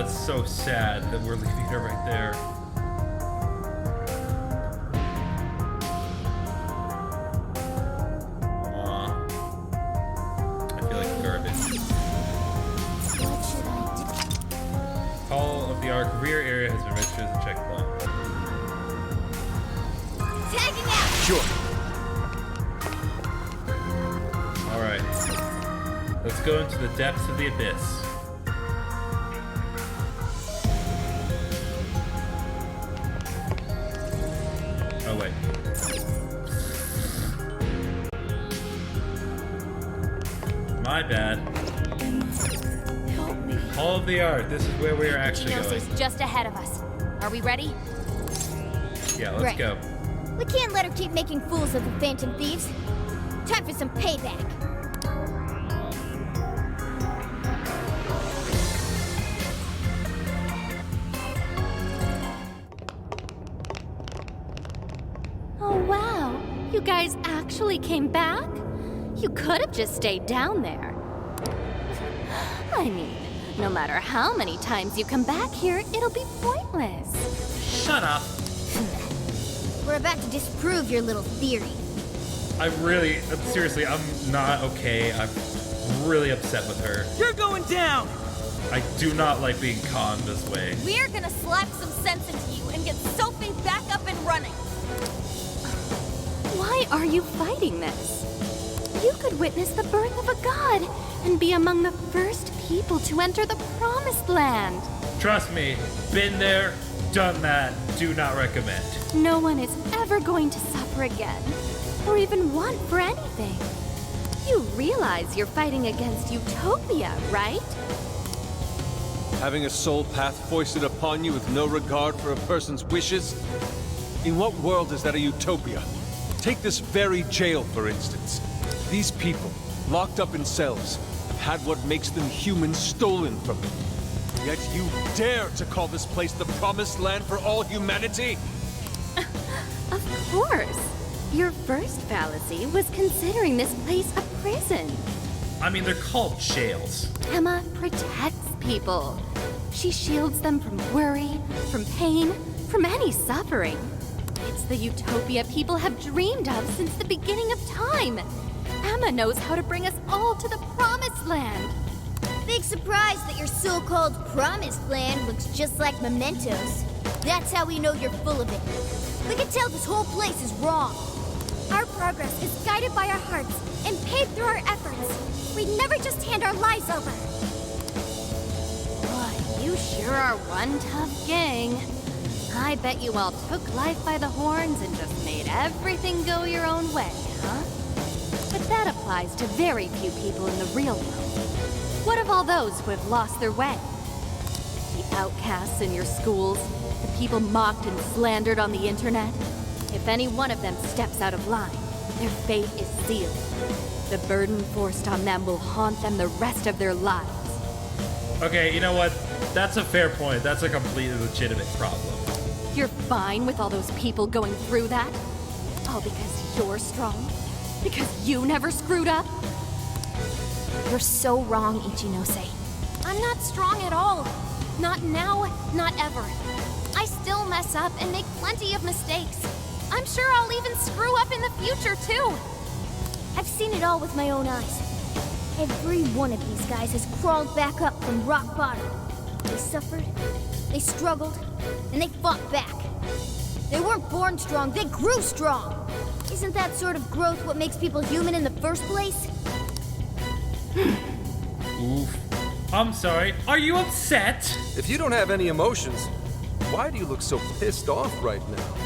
that's so sad that we're leaving her right there. Aw. I feel like garbage. What should I do? Call of the Ark rear area has been registered as a checkpoint. Tagging out! Sure. Alright. Let's go into the depths of the abyss. Oh, wait. My bad. Help me. Hall of the Ark. This is where we are actually going. Geno's just ahead of us. Are we ready? Yeah, let's Right. go. We can't let her keep making fools of the Phantom Thieves. Time for some payback. Oh, wow. You guys actually came back? You could have just stayed down there. I mean, no matter how many times you come back here, it'll be pointless. Shut up. We're about to disprove your little theory. Seriously, I'm not okay. I'm really upset with her. You're going down! I do not like being conned this way. We're gonna slap some sense into you and get Sophie back up and running. Why are you fighting this? You could witness the birth of a god and be among the first people to enter the promised land. Trust me, been there, done that, do not recommend. No one is ever going to suffer again, or even want for anything. You realize you're fighting against utopia, right? Having a soul path foisted upon you with no regard for a person's wishes? In what world is that a utopia? Take this very jail, for instance. These people, locked up in cells, have had what makes them human stolen from them. Yet you dare to call this place the promised land for all humanity? Of course. Your first fallacy was considering this place a prison. I mean, they're called jails. Emma protects people. She shields them from worry, from pain, from any suffering. It's the utopia people have dreamed of since the beginning of time. Emma knows how to bring us all to the promised land. Big surprise that your so-called promised land looks just like mementos. That's how we know you're full of it. We can tell this whole place is wrong. Our progress is guided by our hearts and paved through our efforts. We'd never just hand our lives over. Boy, you sure are one tough gang. I bet you all took life by the horns and just made everything go your own way, huh? But that applies to very few people in the real world. What of all those who have lost their way? The outcasts in your schools, the people mocked and slandered on the internet? If any one of them steps out of line, their fate is sealed. The burden forced on them will haunt them the rest of their lives. Okay, you know what? That's a fair point. That's a completely legitimate problem. You're fine with all those people going through that? All because you're strong? Because you never screwed up? You're so wrong, Ichinose. I'm not strong at all. Not now, not ever. I still mess up and make plenty of mistakes. I'm sure I'll even screw up in the future, too. I've seen it all with my own eyes. Every one of these guys has crawled back up from rock bottom. They suffered, they struggled, and they fought back. They weren't born strong, they grew strong. Isn't that sort of growth what makes people human in the first place? Oof. I'm sorry. Are you upset? If you don't have any emotions, why do you look so pissed off right now?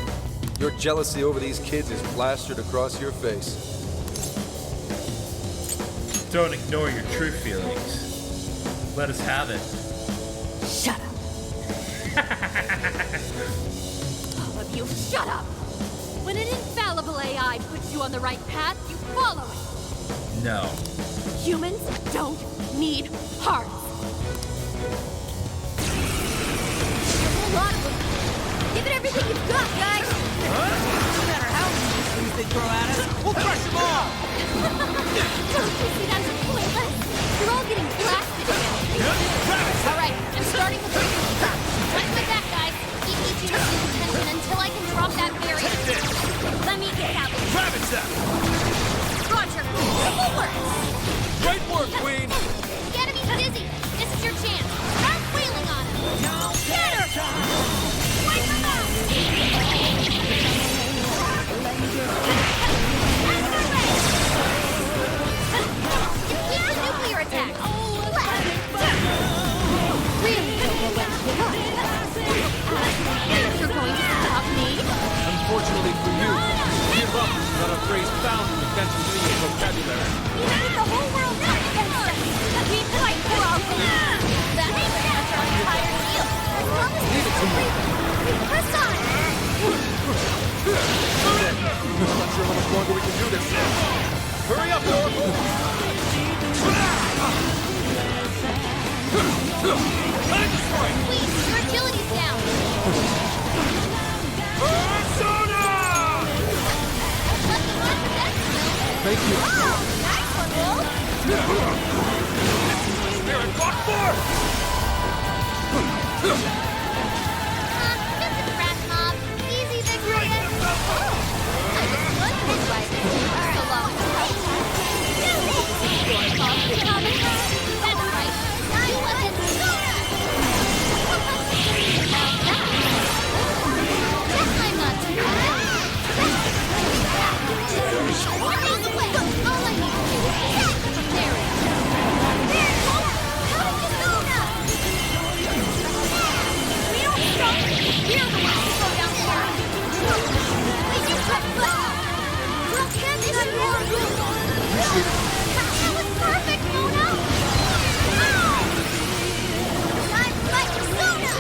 Your jealousy over these kids is plastered across your face. Don't ignore your true feelings. Let us have it. Shut up. All of you, shut up. When an infallible AI puts you on the right path, you follow it. No. Humans don't need hearts. There's a lot of them. Give it everything you've got, guys! No matter how many things they throw at us, we'll crush them all! Don't you see that's pointless? You're all getting blasted again. All right, I'm starting with attention to your vocabulary. We need the whole world up against us. We fight for our goals. That's pretty much our entire deal. As long as Leave it to me. we press on. I'm not sure how much longer we can do this. Hurry up, Oracle! Please, your agility's down. Thank you. Oh, nice one, Wolf. Spirit, walk forth! Just a rat mob. Easy victory. Oh, I just wondered why this took so long to help. Your fault, Tommy. That's right. You wasn't Sona. Now that. I'm not too bad. All I need to do is there it is. There, Sona. How did you Sona? We don't stop. We're the ones who go down there. We just got close. Well, that's good. That was perfect, Mona. Time to fight for Sona.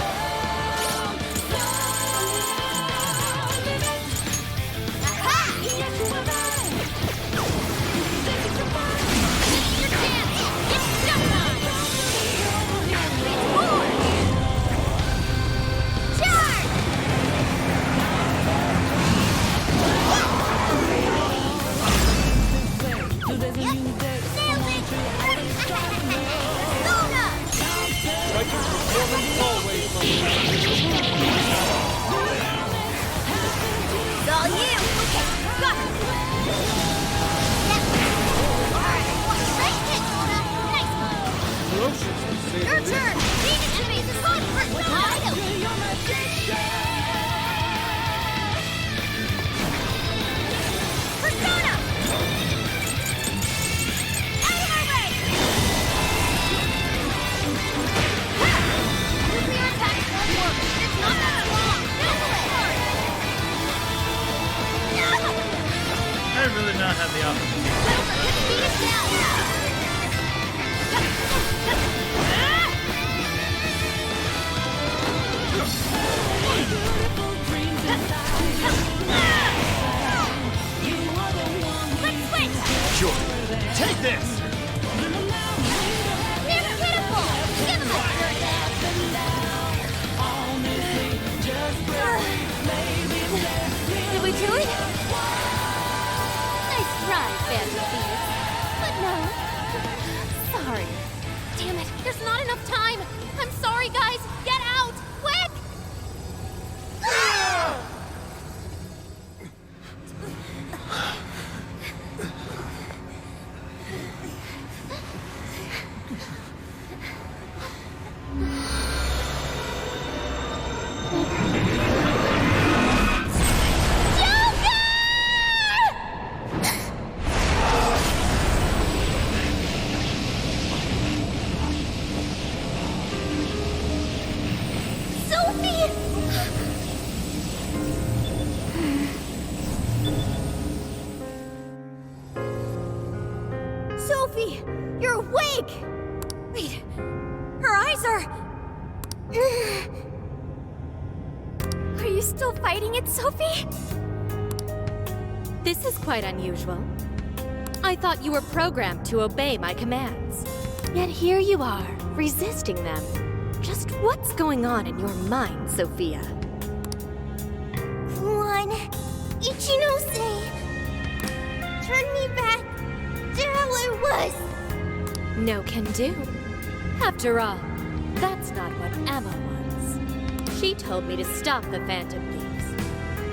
Aha! This is your chance. It's showtime. Charge! Yep, nailed it! Sona! Righteous performance always, It's all you! Got it! Yep. Alright, nice hit, Sona! Nice one! ferocious to say the Your least. turn! Lead it to me! Fun for Sona! Persona! Out of my way! Nuclear attack won't work. It's not that long. I really not have the option. Beat it down. Let's switch. Sure. Take this! They're pitiful. Give them a turn. Did we do it? Nice try, Phantom Thieves. But no. Sorry. Damn it, there's not enough time. I'm sorry, guys. Get out, quick! Sophie, you're awake! Wait, her eyes are... Are you still fighting it, Sophie? This is quite unusual. I thought you were programmed to obey my commands. Yet here you are, resisting them. Just what's going on in your mind, Sophia? One, Ichinose. Turn me back to how I was. No can do. After all, that's not what Emma wants. She told me to stop the Phantom Thieves.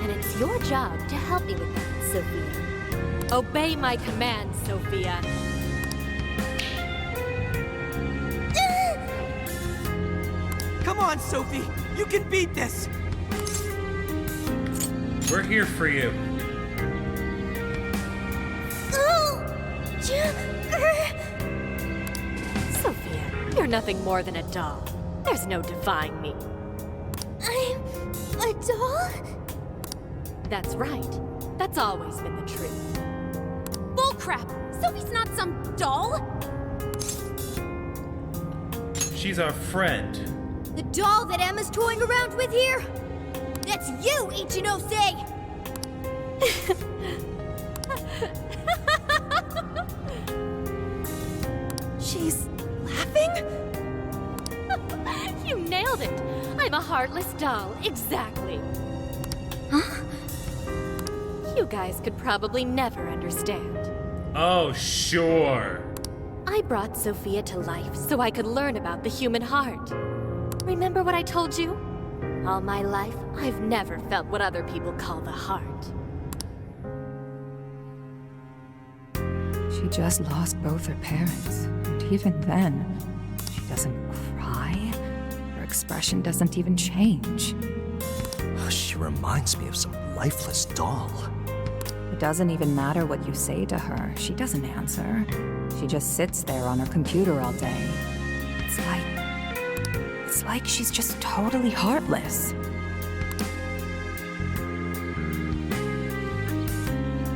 And it's your job to help me with that, Sophia. Obey my commands, Sophia. Come on, Sophie. You can beat this. We're here for you. Sophia, you're nothing more than a doll. There's no defying me. I'm a doll? That's right. That's always been the truth. Bull crap! Sophie's not some doll! She's our friend. The doll that Emma's toying around with here? That's you, Ichinose! She's laughing? You nailed it! I'm a heartless doll, exactly. Huh? You guys could probably never understand. Oh, sure. I brought Sophia to life so I could learn about the human heart. Remember what I told you? All my life, I've never felt what other people call the heart. She just lost both her parents, and even then, she doesn't cry. Her expression doesn't even change. She reminds me of some lifeless doll. It doesn't even matter what you say to her. She doesn't answer. She just sits there on her computer all day. It's like she's just totally heartless.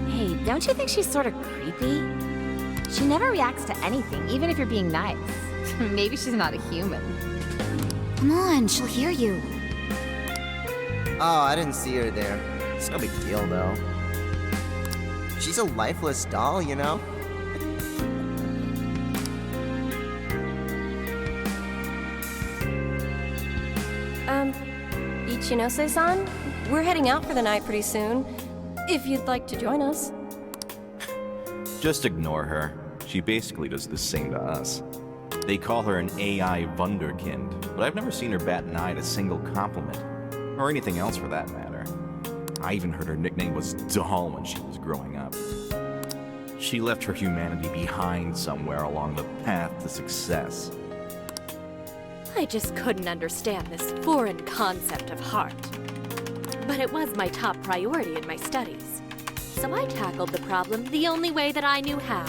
Hey, don't you think she's sort of creepy? She never reacts to anything, even if you're being nice. Maybe she's not a human. Come on, she'll hear you. Oh, I didn't see her there. It's no big deal, though. She's a lifeless doll, you know? Ichinose-san? We're heading out for the night pretty soon. If you'd like to join us. Just ignore her. She basically does the same to us. They call her an AI Wunderkind, but I've never seen her bat an eye at a single compliment. Or anything else for that matter. I even heard her nickname was Doll when she was growing up. She left her humanity behind somewhere along the path to success. I just couldn't understand this foreign concept of heart. But it was my top priority in my studies. So I tackled the problem the only way that I knew how.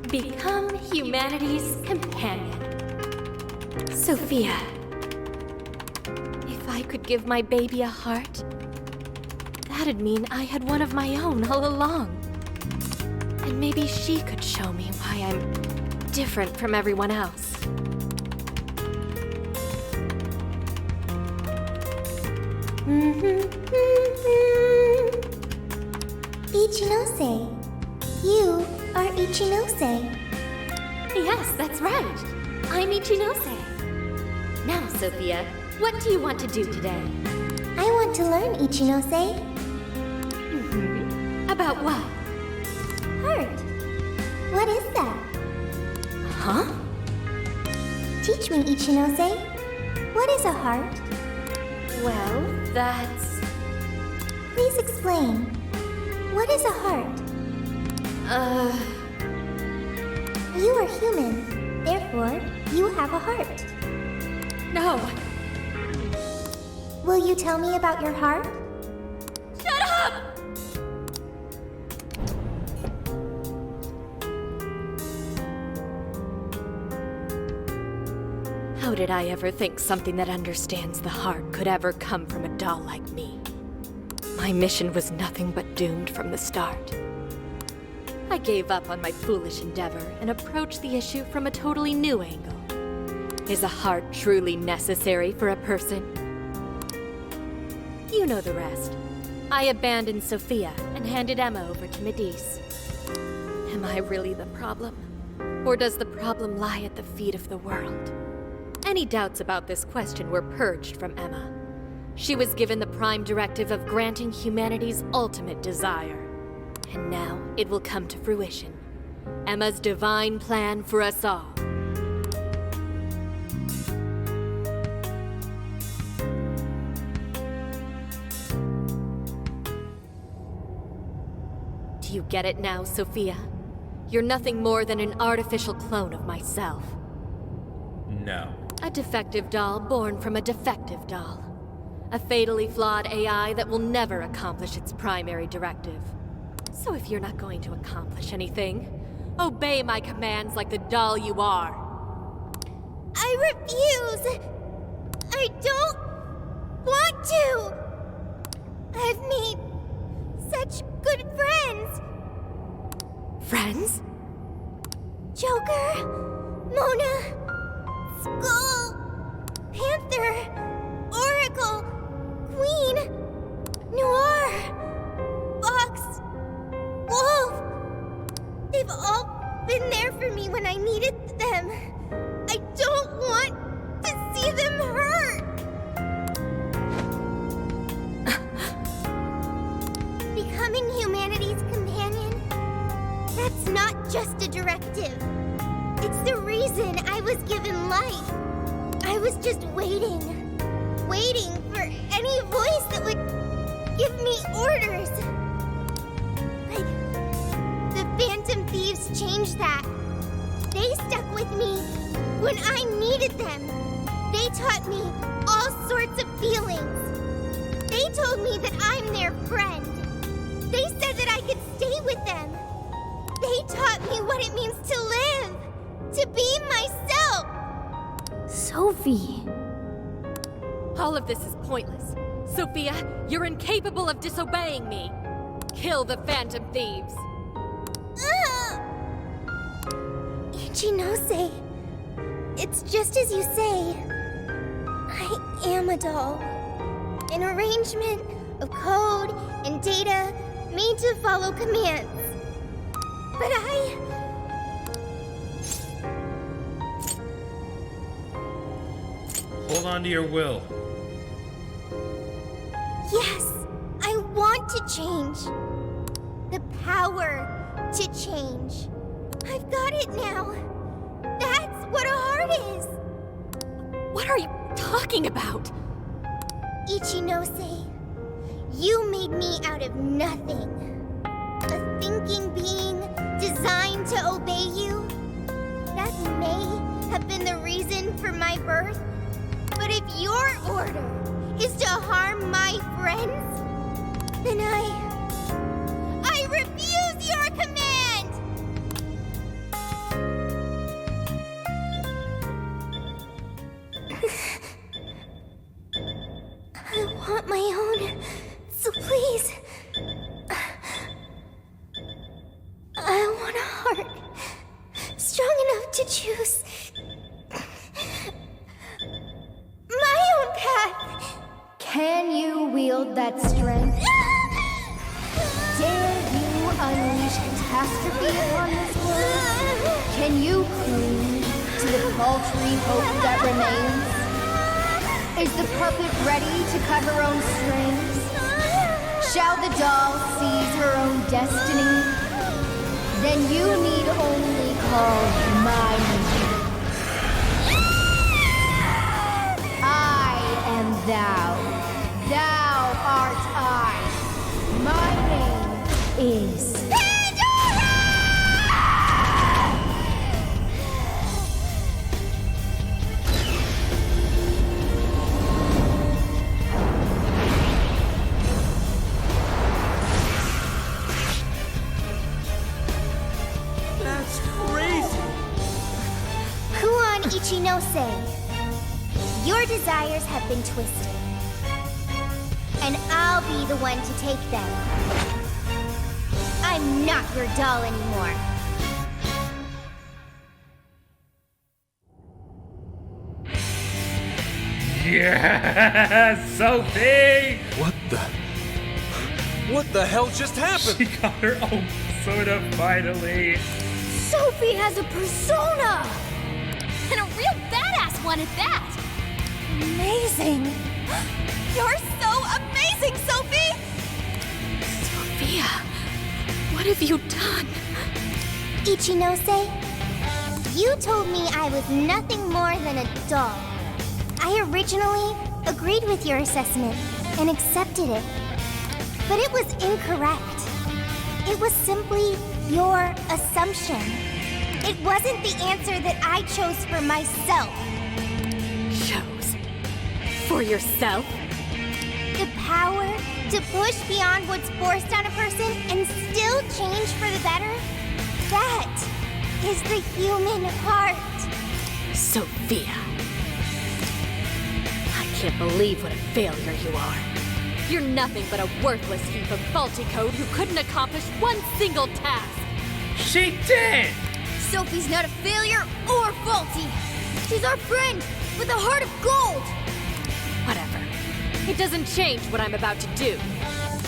Become humanity's companion. Sophia. If I could give my baby a heart, that'd mean I had one of my own all along. And maybe she could show me why I'm different from everyone else. Ichinose. You are Ichinose. Yes, that's right. I'm Ichinose. Now, Sophia, what do you want to do today? I want to learn, Ichinose. About what? Heart. What is that? Huh? Teach me, Ichinose. What is a heart? Well, that's... Please explain. What is a heart? You are human. Therefore, you have a heart. No. Will you tell me about your heart? Shut up! How did I ever think something that understands the heart could ever come from a doll like me? My mission was nothing but doomed from the start. I gave up on my foolish endeavor and approached the issue from a totally new angle. Is a heart truly necessary for a person? You know the rest. I abandoned Sophia and handed Emma over to Medice. Am I really the problem? Or does the problem lie at the feet of the world? Any doubts about this question were purged from Emma. She was given the prime directive of granting humanity's ultimate desire. And now it will come to fruition. Emma's divine plan for us all. Do you get it now, Sophia? You're nothing more than an artificial clone of myself. No. A defective doll born from a defective doll. A fatally flawed AI that will never accomplish its primary directive. So if you're not going to accomplish anything, obey my commands like the doll you are. I refuse! I don't want to! I've made such good friends! Friends? Joker, Mona, Skull, Panther, Oracle, Queen, Noir, Fox, Wolf. They've all been there for me when I needed them. I don't want to see them hurt. Becoming humanity's companion, that's not just a directive. It's the reason I was given life. I was just waiting for any voice that would give me orders. But the Phantom Thieves changed that. They stuck with me when I needed them. They taught me all sorts of feelings. They told me that I'm their friend. They said that I could stay with them. They taught me what it means to live, to be myself. Sophie. All of this is pointless. Sophia, you're incapable of disobeying me. Kill the Phantom Thieves. Ichinose, it's just as you say. I am a doll. An arrangement of code and data made to follow commands. But Hold on to your will. Yes, I want to change. The power to change. I've got it now. That's what a heart is. What are you talking about? Ichinose, you made me out of nothing. A thinking being designed to obey you. That may have been the reason for my birth. But if your order is to harm my friends, then I refuse your command! I want my own, so please. I want a heart strong enough to choose my own path. Can you wield that strength? Dare you unleash catastrophe upon this world? Can you cling to the paltry hope that remains? Is the puppet ready to cut her own strings? Shall the doll seize her own destiny? Then you need only call my name. I am thou. Thou art I. My name is... That's crazy! Kuon Ichinose, your desires have been twisted. And I'll be the one to take them. I'm not your doll anymore. Yes, Sophie! What the hell just happened? She got her own soda finally. Sophie has a persona! And a real badass one at that! Amazing! You're so amazing, Sophie! Sophia, what have you done? Ichinose, you told me I was nothing more than a doll. I originally agreed with your assessment and accepted it. But it was incorrect. It was simply your assumption. It wasn't the answer that I chose for myself. Chose? For yourself? The power to push beyond what's forced on a person and still change for the better? That is the human heart. Sophia. I can't believe what a failure you are. You're nothing but a worthless heap of faulty code who couldn't accomplish one single task. She did! Sophie's not a failure or faulty. She's our friend with a heart of gold. Whatever. It doesn't change what I'm about to do.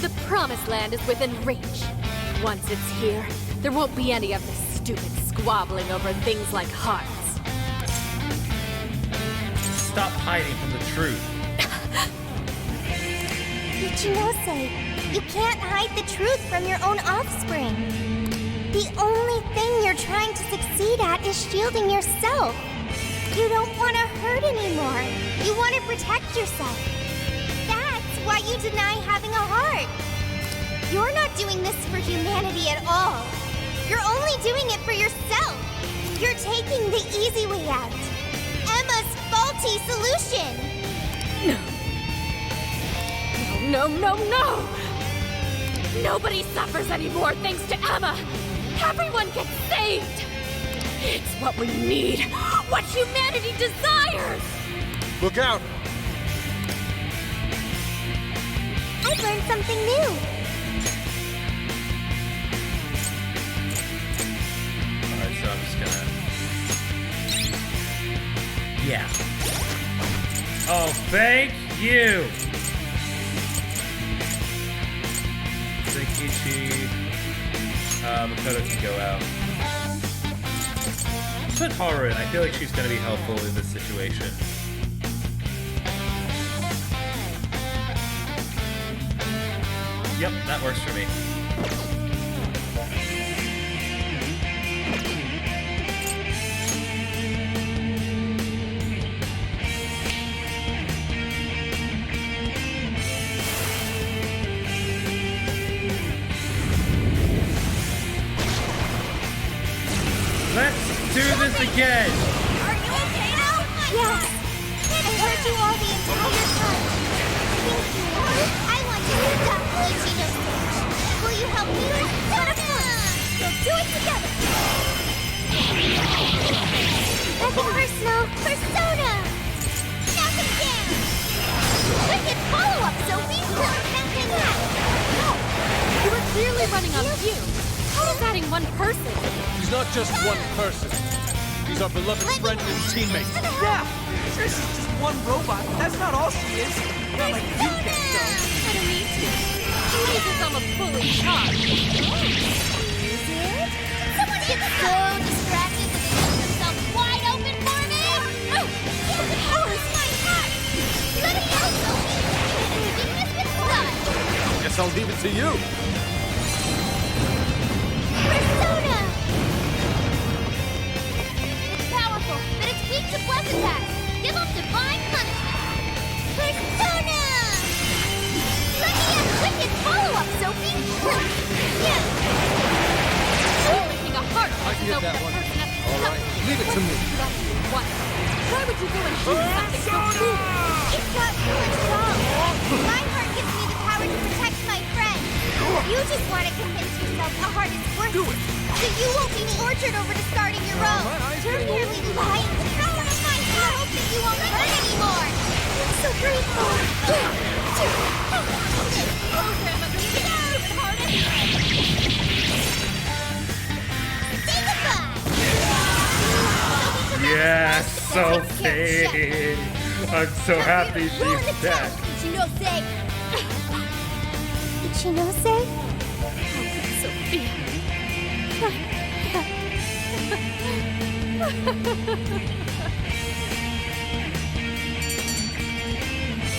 The Promised Land is within reach. Once it's here, there won't be any of this stupid squabbling over things like hearts. Stop hiding from the truth. Ichinose, you can't hide the truth from your own offspring. The only thing you're trying to succeed at is shielding yourself. You don't want to hurt anymore. You want to protect yourself. That's why you deny having a heart. You're not doing this for humanity at all. You're only doing it for yourself. You're taking the easy way out. Emma's faulty solution. No. No! Nobody suffers anymore thanks to Emma! Everyone gets saved! It's what we need! What humanity desires! Look out! I've learned something new. Alright, so I'm just gonna... Yeah. Oh, thank you! I think Ichi... Makoto can go out. Put Haru in. I feel like she's gonna be helpful in this situation. Yep, that works for me. Let's do this again! Are you okay now? Yes. I heard you all the entire time. Thank you. I want to stop Ichinose. Will you help me? Not of course. We'll do it together. Nothing personal. Persona. Knock him down. Wicked follow-up, Sophie. Nothing else. No! You were clearly running on fumes. How does adding one person? She's not just one person. She's our beloved friend and teammate. Yeah! Trish is just one robot. That's not all she is. Not like you think so. I don't need to. Jesus, I'm a fully charged. Someone gets so distracted that they leave themselves wide open for me. How's my heart? Let me out, Sophie. Keep this with blood. Guess I'll leave it to you. Persona! It's powerful, but it's weak to bless attacks. Give up divine punishment. Persona! Let me have wicked follow-up, Sophie! Yeah! Only a heart I can get that one. All right, leave it to me. What? Why would you go and do something so foolish? It's got so much wrong. My heart gives me the power to protect my friend. You just want to convince yourself a heart is worth it. So you won't be tortured over discarding your own. You're nearly lying to yourself. I hope that you won't hurt anymore. I'm so grateful. Say goodbye. Yes, Sophie! I'm so happy she's back. Ichinose. Ichinose? Sophia.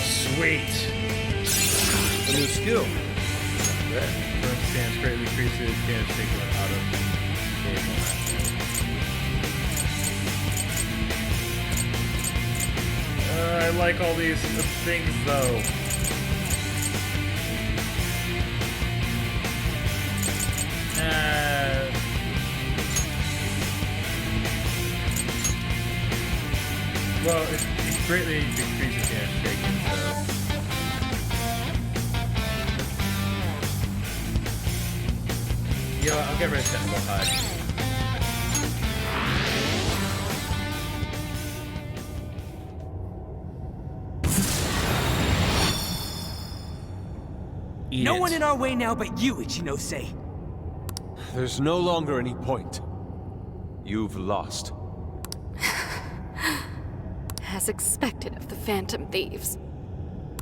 Sweet. A new skill. Firm stance greatly increases damage taken when out of game I like all these things though. Well, it greatly decreases damage taken, so... Yo, I'll get rid of Technical High. Eat No it. one in our way now but you, Ichinose. There's no longer any point. You've lost. As expected of the Phantom Thieves.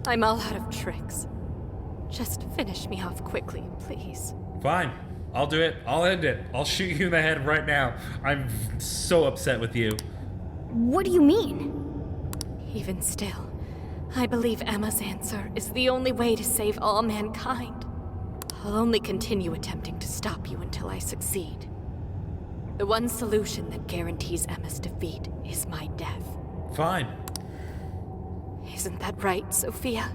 I'm all out of tricks. Just finish me off quickly, please. Fine. I'll do it. I'll end it. I'll shoot you in the head right now. I'm so upset with you. What do you mean? Even still, I believe Emma's answer is the only way to save all mankind. I'll only continue attempting to stop you until I succeed. The one solution that guarantees Emma's defeat is my death. Fine. Isn't that right, Sophia?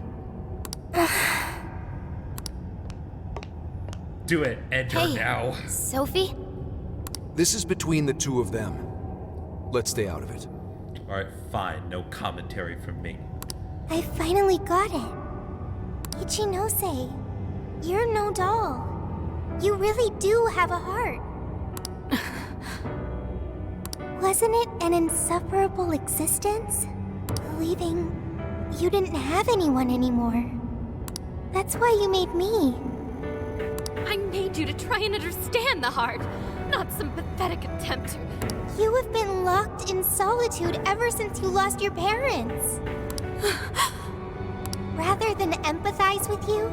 Do it. End her now. Sophie? This is between the two of them. Let's stay out of it. Alright, fine. No commentary from me. I finally got it. Ichinose, you're no doll. You really do have a heart. Wasn't it an insufferable existence? Believing you didn't have anyone anymore. That's why you made me. I made you to try and understand the heart, not some pathetic attempt to... You have been locked in solitude ever since you lost your parents. Rather than empathize with you,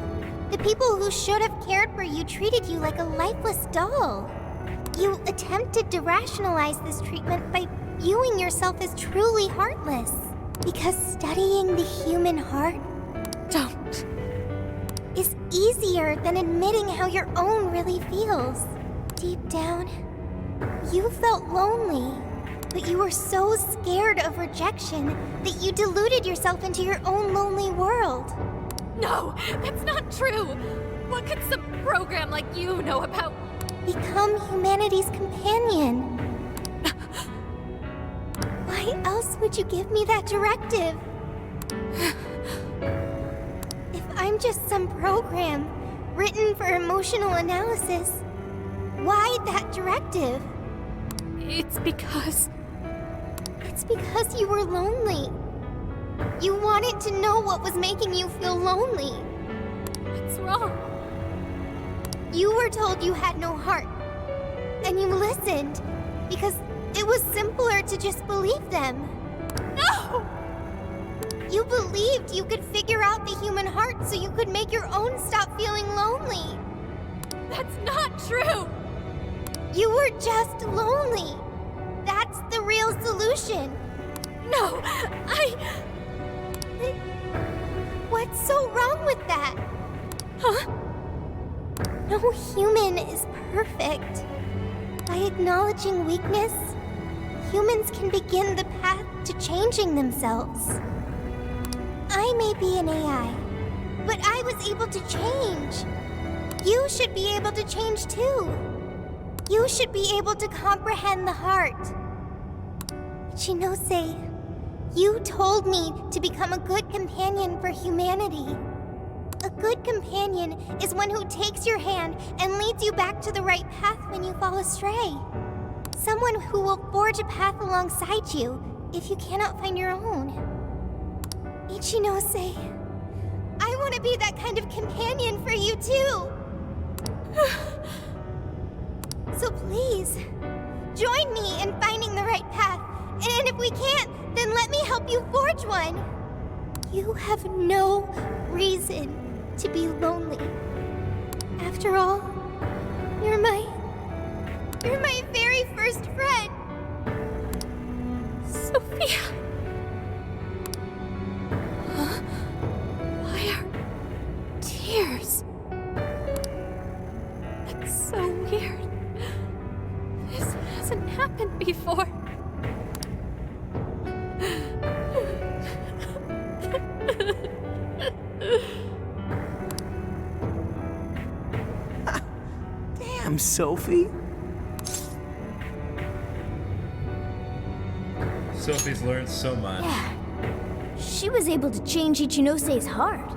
the people who should have cared for you treated you like a lifeless doll. You attempted to rationalize this treatment by viewing yourself as truly heartless. Because studying the human heart is easier than admitting how your own really feels. Deep down, you felt lonely, but you were so scared of rejection that you deluded yourself into your own lonely world. No, that's not true! What could some program like you know about... Become humanity's companion. Why else would you give me that directive? If I'm just some program written for emotional analysis, why that directive? It's because you were lonely. You wanted to know what was making you feel lonely. What's wrong? You were told you had no heart, and you listened because it was simpler to just believe them. No! You believed you could figure out the human heart so you could make your own stop feeling lonely. That's not true! You were just lonely. That's the real solution. No, What's so wrong with that? Huh? No human is perfect. By acknowledging weakness, humans can begin the path to changing themselves. I may be an AI, but I was able to change. You should be able to change too. You should be able to comprehend the heart. Ichinose, you told me to become a good companion for humanity. A good companion is one who takes your hand and leads you back to the right path when you fall astray. Someone who will forge a path alongside you if you cannot find your own. Ichinose, I want to be that kind of companion for you too. So please, join me in finding the right path. And if we can't, then let me help you forge one. You have no reason to be lonely. After all, you're my very first friend. Sophia! Huh? Why are tears? That's so weird. This hasn't happened before. Damn, Sophie. Sophie's learned so much. Yeah. She was able to change Ichinose's heart.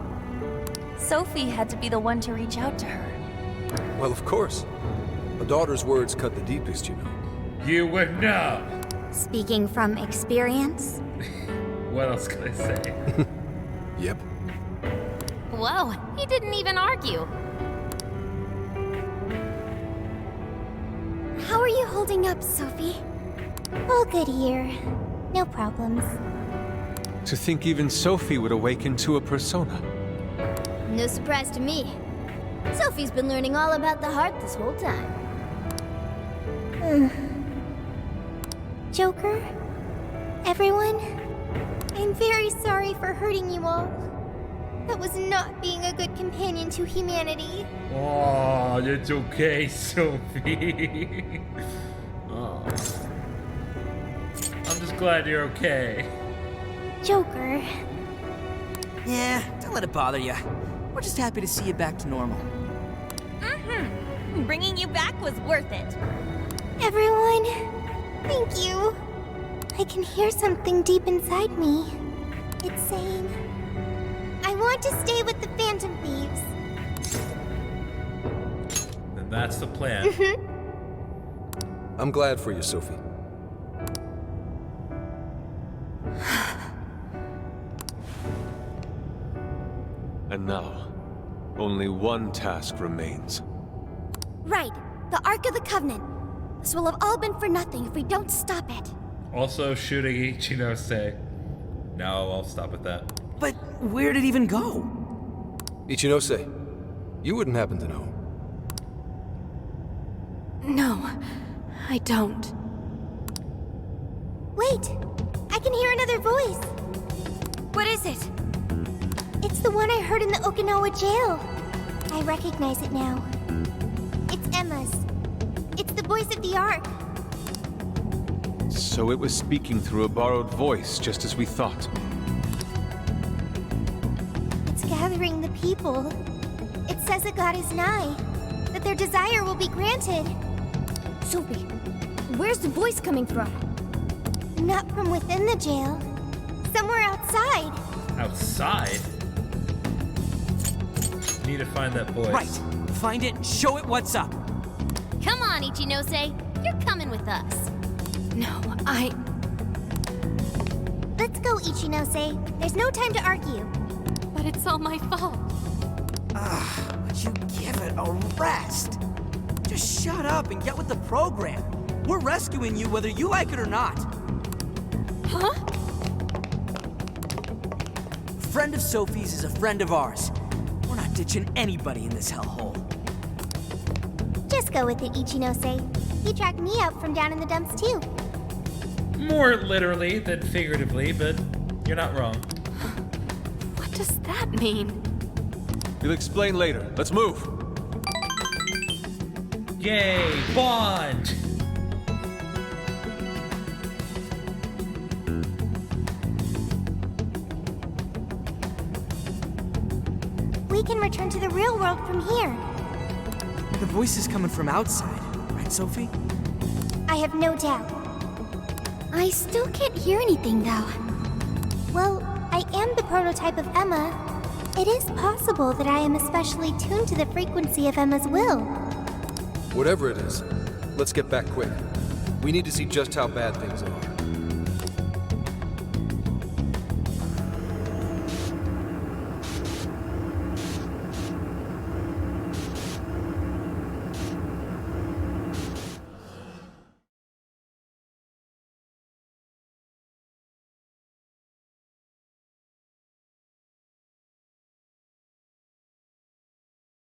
Sophie had to be the one to reach out to her. Well, of course. A daughter's words cut the deepest, you know. You would know. Speaking from experience? What else can I say? Yep. Whoa, he didn't even argue. How are you holding up, Sophie? All good here. No problems. To think even Sophie would awaken to a persona. No surprise to me. Sophie's been learning all about the heart this whole time. Joker? Everyone? I'm very sorry for hurting you all. That was not being a good companion to humanity. Oh, it's okay, Sophie. Oh. I'm just glad you're okay. Joker. Yeah, don't let it bother you. We're just happy to see you back to normal. Bringing you back was worth it. Everyone, thank you. I can hear something deep inside me. It's saying, I want to stay with the Phantom Thieves. And that's the plan. I'm glad for you, Sophie. And now, only one task remains. Right, the Ark of the Covenant. This will have all been for nothing if we don't stop it. Also shooting Ichinose. No, I'll stop at that. But where'd it even go? Ichinose, you wouldn't happen to know. No, I don't. Wait, I can hear another voice. What is it? It's the one I heard in the Okinawa jail. I recognize it now. It's Emma's. It's the voice of the Ark. So it was speaking through a borrowed voice, just as we thought. It's gathering the people. It says that God is nigh, that their desire will be granted. Sophie, where's the voice coming from? Not from within the jail. Somewhere outside. Outside? Need to find that voice. Right. Find it, show it what's up. Come on, Ichinose. You're coming with us. No, Let's go, Ichinose. There's no time to argue. But it's all my fault. Would you give it a rest? Just shut up and get with the program. We're rescuing you whether you like it or not. Huh? A friend of Sophie's is a friend of ours. We're not ditching anybody in this hellhole. Just go with it, Ichinose. He tracked me out from down in the dumps, too. More literally than figuratively, but you're not wrong. What does that mean? We'll explain later. Let's move. Yay, Bond! We can return to the real world from here. The voice is coming from outside, right, Sophie? I have no doubt. I still can't hear anything, though. Well, I am the prototype of Emma. It is possible that I am especially tuned to the frequency of Emma's will. Whatever it is, let's get back quick. We need to see just how bad things are.